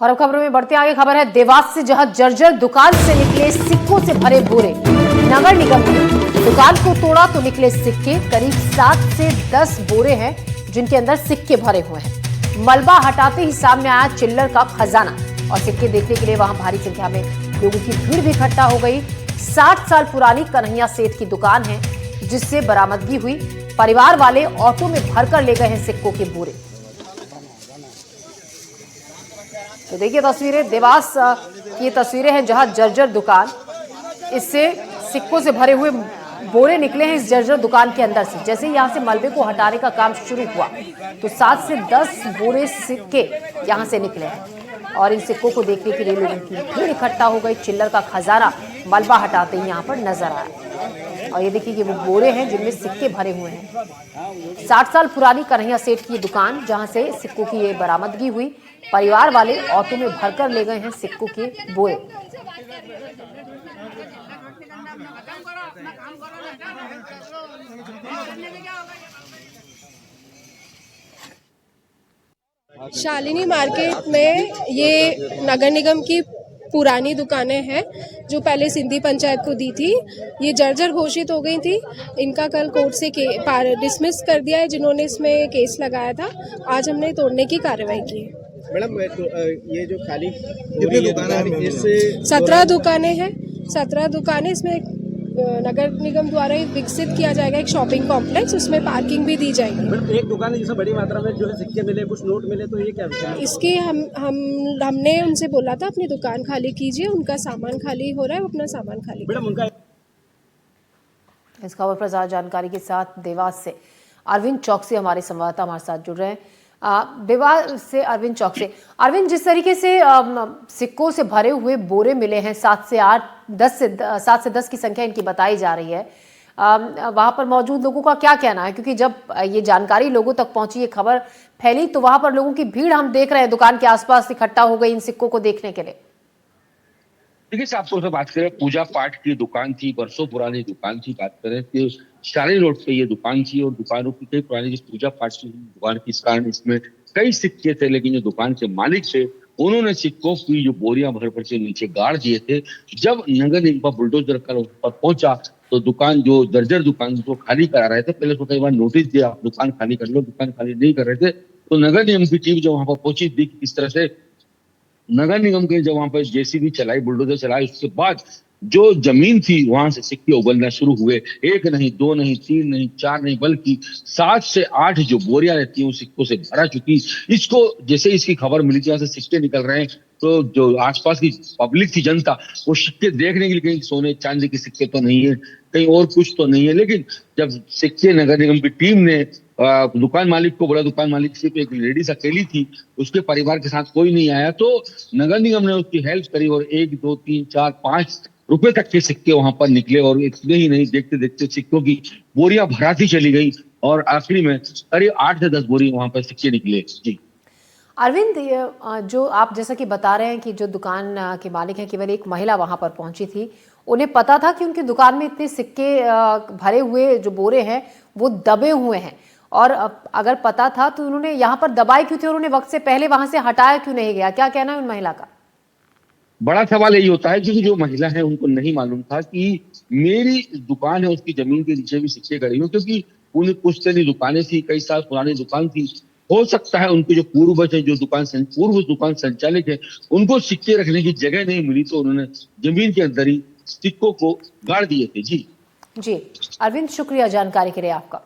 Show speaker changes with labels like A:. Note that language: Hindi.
A: और अब खबरों में बढ़ते आगे खबर है देवास से, जहां जर्जर दुकान से निकले सिक्कों से भरे बोरे। नगर निगम ने दुकान को तोड़ा तो निकले सिक्के। करीब 7 से 10 बोरे हैं जिनके अंदर सिक्के भरे हुए हैं। मलबा हटाते ही सामने आया चिल्लर का खजाना और सिक्के देखने के लिए वहां भारी संख्या में लोगों की भीड़ भी इकट्ठा हो गई। 60 साल पुरानी कन्हैया सेठ की दुकान है जिससे बरामदगी हुई। परिवार वाले ऑटो में भरकर ले गए हैं सिक्कों के बोरे। तो देखिए तस्वीरें, देवास की तस्वीरें हैं जहां जर्जर दुकान, इससे सिक्कों से भरे हुए बोरे निकले हैं इस जर्जर दुकान के अंदर से। जैसे ही यहां से मलबे को हटाने का काम शुरू हुआ तो 7 से 10 बोरे सिक्के यहां से निकले हैं और इन सिक्कों को देखने के लिए लोगों की भीड़ इकट्ठा हो गई। चिल्लर का खजाना मलबा हटाते ही यहाँ पर नजर आया और ये देखिए कि वो बोरे हैं जिनमें सिक्के भरे हुए हैं। 60 साल पुरानी कन्हैया सेठ की दुकान जहां से सिक्कों की ये बरामदगी हुई। परिवार वाले ऑटो में भरकर ले गए हैं सिक्कों के बोरे।
B: शालिनी मार्केट में ये नगर निगम की पुरानी दुकानें हैं जो पहले सिंधी पंचायत को दी थी। ये जर्जर घोषित हो गई थी। इनका कल कोर्ट से डिसमिस कर दिया है जिन्होंने इसमें केस लगाया था। आज हमने तोड़ने की कार्रवाई की है।
C: मैडम ये जो खाली कितनी दुकानें हैं इससे
B: 17 दुकानें हैं। 17 दुकानें इसमें नगर निगम द्वारा विकसित किया जाएगा एक शॉपिंग कॉम्प्लेक्स, उसमें पार्किंग भी दी जाएगी।
C: एक दुकान है जिसमें बड़ी मात्रा में जो है सिक्के मिले, कुछ नोट मिले, तो ये क्या विषय है?
B: इसके हमने उनसे बोला था अपनी दुकान खाली कीजिए। उनका सामान खाली हो रहा है, वो अपना सामान खाली
C: मैडम उनका
A: इस खबर पर ज्यादा जानकारी के साथ देवास से अरविंद चौकसी हमारे संवाददाता हमारे साथ जुड़ रहे हैं। देवास से अरविंद चौकसी। अरविंद, जिस तरीके से सिक्कों से भरे हुए बोरे मिले हैं, 7 से 10 की संख्या इनकी बताई जा रही है, वहां पर मौजूद लोगों का क्या कहना है? क्योंकि जब ये जानकारी लोगों तक पहुंची, ये खबर फैली, तो वहां पर लोगों की भीड़ हम देख रहे हैं दुकान के आसपास इकट्ठा हो गई इन सिक्कों को देखने के लिए।
D: देखिए, साफ तौर से बात करें, पूजा पाठ की दुकान थी, बरसों पुरानी दुकान थी। बात करें कि शालिनी रोड पे ये दुकान थी और दुकानों की कई पुरानी जिस पूजा पाठ की दुकान की, इस कारण इसमें कई सिक्के थे। लेकिन जो दुकान के मालिक थे उन्होंने सिक्कों की जो बोरियां भर भर के नीचे गाड़ दिए थे। जब नगर निगम का बुलडोजर कल उस पर पहुंचा तो दुकान जो जर्जर दुकान को खाली करा रहे थे, पहले तो कई बार नोटिस दिया दुकान खाली कर लो, दुकान खाली नहीं कर रहे थे। तो नगर निगम की टीम जो वहां पर पहुंची, देख किस तरह से नगर निगम के जब वहां पर जेसीबी चलाई, बुलडोजर चलाई, उसके बाद जो जमीन थी वहां से सिक्के उगलना शुरू हुए। एक नहीं, 2 नहीं, 3 नहीं, 4 नहीं, बल्कि 7 से 8 जो बोरियां रहती हैं वो सिक्कों से भरा चुकी। इसको जैसे इसकी खबर मिली थी यहाँ से सिक्के निकल रहे हैं, तो जो आसपास की पब्लिक थी, जनता, वो सिक्के देखने के लिए कहीं सोने चांदी के सिक्के तो नहीं है, कहीं और कुछ तो नहीं है। लेकिन जब सिक्के नगर निगम की टीम ने दुकान मालिक को बोला, दुकान मालिक सिर्फ एक लेडीज अकेली थी, उसके परिवार के साथ कोई नहीं आया, तो नगर निगम ने उसकी हेल्प करी और 1, 2, 3, 4, 5 रुपए तक के सिक्के वहां पर निकले। और इतने ही नहीं, देखते देखते सिक्कों की बोरियां भराती चली गई और आखिरी में करीब 8 से 10 बोरी वहां पर सिक्के निकले। जी
A: अरविंद, जो आप जैसा कि बता रहे हैं कि जो दुकान के मालिक हैं, केवल एक महिला वहां पर पहुंची थी, उन्हें पता था कि उनकी दुकान में इतने सिक्के भरे हुए जो बोरे हैं वो दबे हुए हैं, और अगर पता था तो उन्होंने यहाँ पर दबाए क्यों थे? उन्होंने वक्त से पहले वहां से हटाया क्यों नहीं गया? क्या कहना है उन महिला का?
D: बड़ा सवाल यही होता है क्योंकि जो महिला है उनको नहीं मालूम था कि मेरी दुकान है, उसकी जमीन के नीचे भी सिक्के गड़े हुए, क्योंकि उन्हें पुश्तैनी दुकानें थी, कई साल पुरानी दुकान थी। हो सकता है उनके जो पूर्वज है, जो पूर्व दुकान संचालक है, उनको सिक्के रखने की जगह नहीं मिली, तो उन्होंने जमीन के अंदर ही सिक्कों को गाड़ दिए थे। जी
A: अरविंद, शुक्रिया जानकारी के लिए आपका।